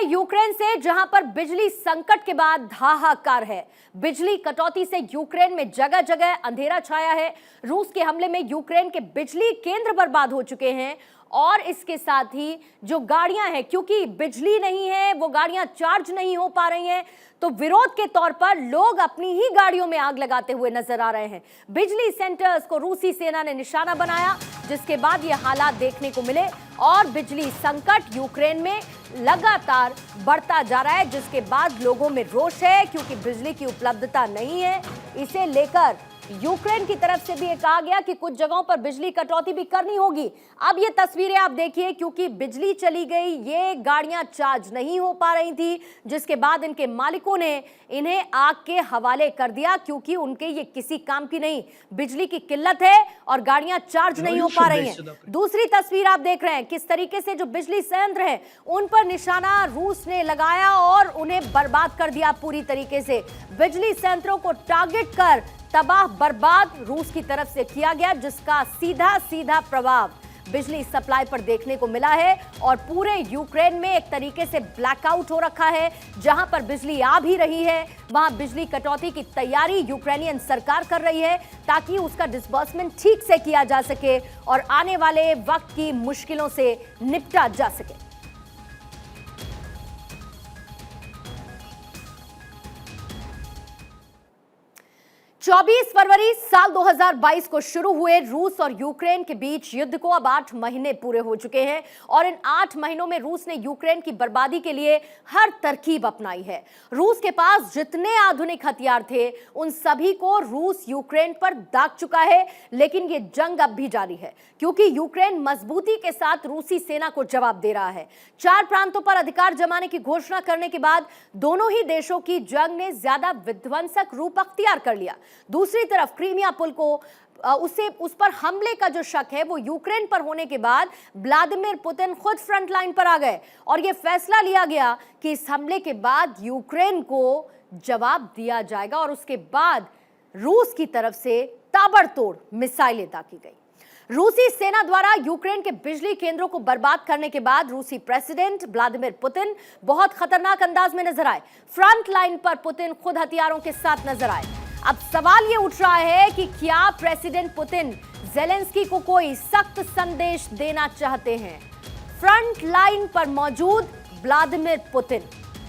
Ukraine से, जहां पर बिजली संकट के बाद हाहाकार है। बिजली कटौती से यूक्रेन में जगह जगह अंधेरा छाया है। रूस के हमले में यूक्रेन के बिजली केंद्र बर्बाद हो चुके हैं और इसके साथ ही जो गाड़ियां हैं, क्योंकि बिजली नहीं है, वो गाड़ियां चार्ज नहीं हो पा रही हैं, तो विरोध के तौर पर लोग अपनी ही गाड़ियों में आग लगाते हुए नजर आ रहे हैं। बिजली सेंटर्स को रूसी सेना ने निशाना बनाया, जिसके बाद ये हालात देखने को मिले और बिजली संकट यूक्रेन में लगातार बढ़ता जा रहा है, जिसके बाद लोगों में रोष है क्योंकि बिजली की उपलब्धता नहीं है। इसे लेकर यूक्रेन की तरफ से भी ये कहा गया कि कुछ जगहों पर बिजली कटौती भी करनी होगी। अब ये तस्वीरें आप देखिए, क्योंकि बिजली चली गई, ये गाड़ियां चार्ज नहीं हो पा रही थी, जिसके बाद इनके मालिकों ने इन्हें आग के हवाले कर दिया, क्योंकि उनके ये किसी काम की नहीं, बिजली की किल्लत है और गाड़ियां चार्ज नहीं हो पा रही हैं। दूसरी तस्वीर आप देख रहे हैं किस तरीके से जो बिजली संयंत्र है उन पर निशाना रूस ने लगाया और उन्हें बर्बाद कर दिया पूरी तरीके से। बिजली संयंत्रों को टारगेट कर तबाह बर्बाद रूस की तरफ से किया गया, जिसका सीधा सीधा प्रभाव बिजली सप्लाई पर देखने को मिला है और पूरे यूक्रेन में एक तरीके से ब्लैकआउट हो रखा है। जहां पर बिजली आ भी रही है वहां बिजली कटौती की तैयारी यूक्रेनियन सरकार कर रही है ताकि उसका डिस्बर्समेंट ठीक से किया जा सके और आने वाले वक्त की मुश्किलों से निपटा जा सके। 24 फरवरी साल 2022 को शुरू हुए रूस और यूक्रेन के बीच युद्ध को अब 8 महीने पूरे हो चुके हैं और इन 8 महीनों में रूस ने यूक्रेन की बर्बादी के लिए हर तरकीब अपनाई है। रूस के पास जितने आधुनिक हथियार थे उन सभी को रूस यूक्रेन पर दाग चुका है, लेकिन ये जंग अब भी जारी है क्योंकि यूक्रेन मजबूती के साथ रूसी सेना को जवाब दे रहा है। 4 प्रांतों पर अधिकार जमाने की घोषणा करने के बाद दोनों ही देशों की जंग ने ज्यादा विध्वंसक रूप अख्तियार कर लिया। दूसरी तरफ क्रीमिया पुल को उस पर हमले का जो शक है वो यूक्रेन पर होने के बाद व्लादिमीर पुतिन खुद फ्रंट लाइन पर आ गए और यह फैसला लिया गया कि इस हमले के बाद यूक्रेन को जवाब दिया जाएगा और उसके बाद रूस की तरफ से ताबड़तोड़ मिसाइलें दागी गई। रूसी सेना द्वारा यूक्रेन के बिजली केंद्रों को बर्बाद करने के बाद रूसी प्रेसिडेंट व्लादिमीर पुतिन बहुत खतरनाक अंदाज में नजर आए। फ्रंट लाइन पर पुतिन खुद हथियारों के साथ नजर आए। अब सवाल ये उठ रहा है कि क्या प्रेसिडेंट पुतिन ज़ेलेंस्की को कोई सख्त संदेश देना चाहते हैं। फ्रंट लाइन पर मौजूद व्लादिमीर पुतिन,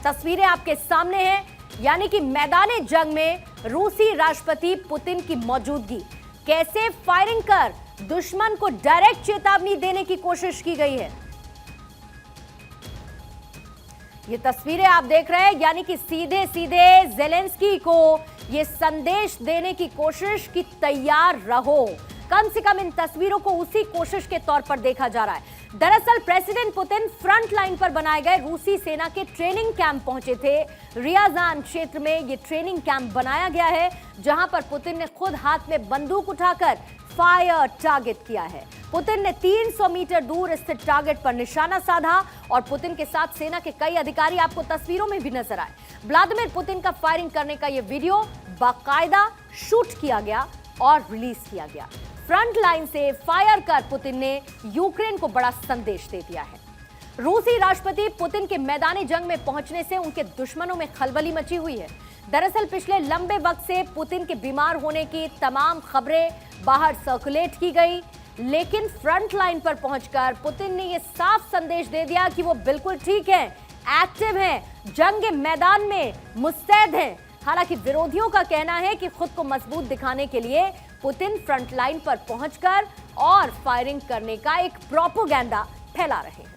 तस्वीरें आपके सामने हैं, यानी कि मैदाने जंग में रूसी राष्ट्रपति पुतिन की मौजूदगी, कैसे फायरिंग कर दुश्मन को डायरेक्ट चेतावनी देने की कोशिश की गई है। ये तस्वीरें आप देख रहे हैं, यानी कि सीधे सीधे ज़ेलेंस्की को ये संदेश देने की कोशिश कि तैयार रहो। कम से कम इन तस्वीरों को उसी कोशिश के तौर पर देखा जा रहा है। दरअसल प्रेसिडेंट पुतिन फ्रंट लाइन पर बनाए गए रूसी सेना के ट्रेनिंग कैंप पहुंचे थे। रियाजान क्षेत्र में ये ट्रेनिंग कैंप बनाया गया है, जहां पर पुतिन ने खुद हाथ में बंदूक उठाकर फायर टारगेट किया है। पुतिन ने 300 मीटर दूर स्थित टारगेट पर निशाना साधा और पुतिन के साथ सेना के कई अधिकारी आपको तस्वीरों में भी नजर आए। व्लादिमीर पुतिन का फायरिंग करने का यह वीडियो बाकायदा शूट किया गया और रिलीज किया गया। फ्रंट लाइन से फायर कर पुतिन ने यूक्रेन को बड़ा संदेश दे दिया है। रूसी राष्ट्रपति पुतिन के मैदानी जंग में पहुंचने से उनके दुश्मनों में खलबली मची हुई है। दरअसल पिछले लंबे वक्त से पुतिन के बीमार होने की तमाम खबरें बाहर सर्कुलेट की गई, लेकिन फ्रंट लाइन पर पहुंचकर पुतिन ने यह साफ संदेश दे दिया कि वो बिल्कुल ठीक हैं, एक्टिव हैं, जंग के मैदान में मुस्तैद हैं। हालांकि विरोधियों का कहना है कि खुद को मजबूत दिखाने के लिए पुतिन फ्रंट लाइन पर पहुंचकर और फायरिंग करने का एक प्रोपेगेंडा फैला रहे हैं।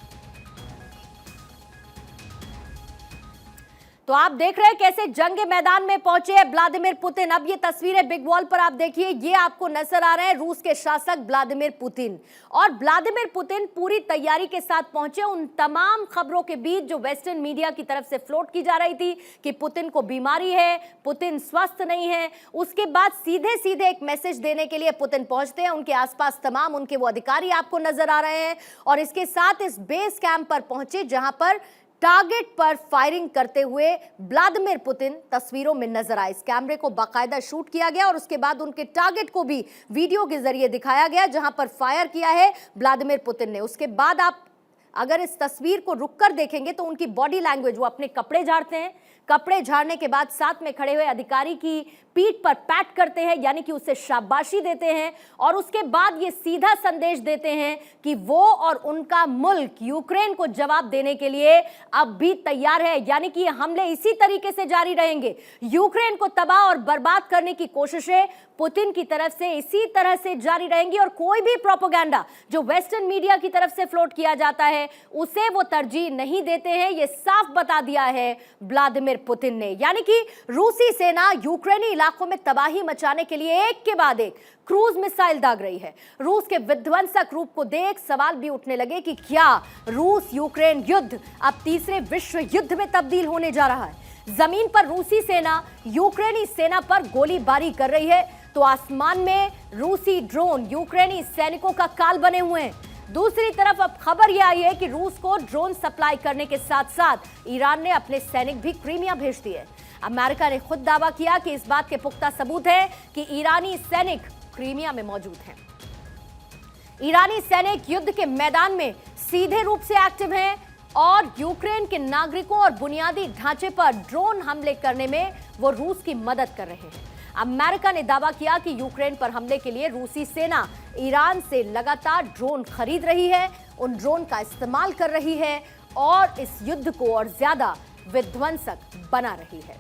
तो आप देख रहे हैं कैसे जंग के मैदान में पहुंचे हैं व्लादिमीर पुतिन। अब ये तस्वीरें बिग वॉल पर आप देखिए, ये आपको नजर आ रहे हैं रूस के शासक व्लादिमीर पुतिन, और व्लादिमीर पुतिन पूरी तैयारी के साथ पहुंचे उन तमाम खबरों के बीच जो वेस्टर्न मीडिया की तरफ से फ्लोट की जा रही थी कि पुतिन को बीमारी है, पुतिन स्वस्थ नहीं है। उसके बाद सीधे सीधे एक मैसेज देने के लिए पुतिन पहुंचते हैं। उनके आसपास तमाम उनके वो अधिकारी आपको नजर आ रहे हैं और इसके साथ इस बेस कैंप पर पहुंचे जहां पर टारगेट पर फायरिंग करते हुए व्लादिमीर पुतिन तस्वीरों में नजर आए। इस कैमरे को बाकायदा शूट किया गया और उसके बाद उनके टारगेट को भी वीडियो के जरिए दिखाया गया जहां पर फायर किया है व्लादिमीर पुतिन ने। उसके बाद आप अगर इस तस्वीर को रुककर देखेंगे तो उनकी बॉडी लैंग्वेज, वो अपने कपड़े झाड़ते हैं, कपड़े झाड़ने के बाद साथ में खड़े हुए अधिकारी की पीठ पर पैट करते हैं, यानी कि उसे शाबाशी देते हैं, और उसके बाद ये सीधा संदेश देते हैं कि वो और उनका मुल्क यूक्रेन को जवाब देने के लिए अब भी तैयार है, यानी कि ये हमले इसी तरीके से जारी रहेंगे। यूक्रेन को तबाह और बर्बाद करने की कोशिशें पुतिन की तरफ से इसी तरह से जारी रहेंगी, और कोई भी प्रोपेगेंडा जो वेस्टर्न मीडिया की तरफ से फ्लोट किया जाता है उसे वो तरजीह नहीं देते हैं। ये साफ बता दिया है व्लादिमीर पुतिन ने, यानी कि रूसी सेना यूक्रेनी इलाकों में तबाही मचाने के लिए एक के बाद एक क्रूज मिसाइल दाग रही है। रूस के विध्वंसक रूप को देख सवाल भी उठने लगे कि क्या रूस यूक्रेन युद्ध अब तीसरे विश्व युद्ध में तब्दील होने जा रहा है। जमीन पर रूसी सेना यूक्रेनी सेना पर गोलीबारी कर रही है तो आसमान में रूसी ड्रोन यूक्रेनी सैनिकों का काल बने हुए हैं। दूसरी तरफ अब खबर यह आई है कि रूस को ड्रोन सप्लाई करने के साथ साथ ईरान ने अपने सैनिक भी क्रीमिया भेज दिए। अमेरिका ने खुद दावा किया कि इस बात के पुख्ता सबूत है कि ईरानी सैनिक क्रीमिया में मौजूद हैं। ईरानी सैनिक युद्ध के मैदान में सीधे रूप से एक्टिव हैं और यूक्रेन के नागरिकों और बुनियादी ढांचे पर ड्रोन हमले करने में वो रूस की मदद कर रहे हैं। अमेरिका ने दावा किया कि यूक्रेन पर हमले के लिए रूसी सेना ईरान से लगातार ड्रोन खरीद रही है, उन ड्रोन का इस्तेमाल कर रही है और इस युद्ध को और ज्यादा विध्वंसक बना रही है।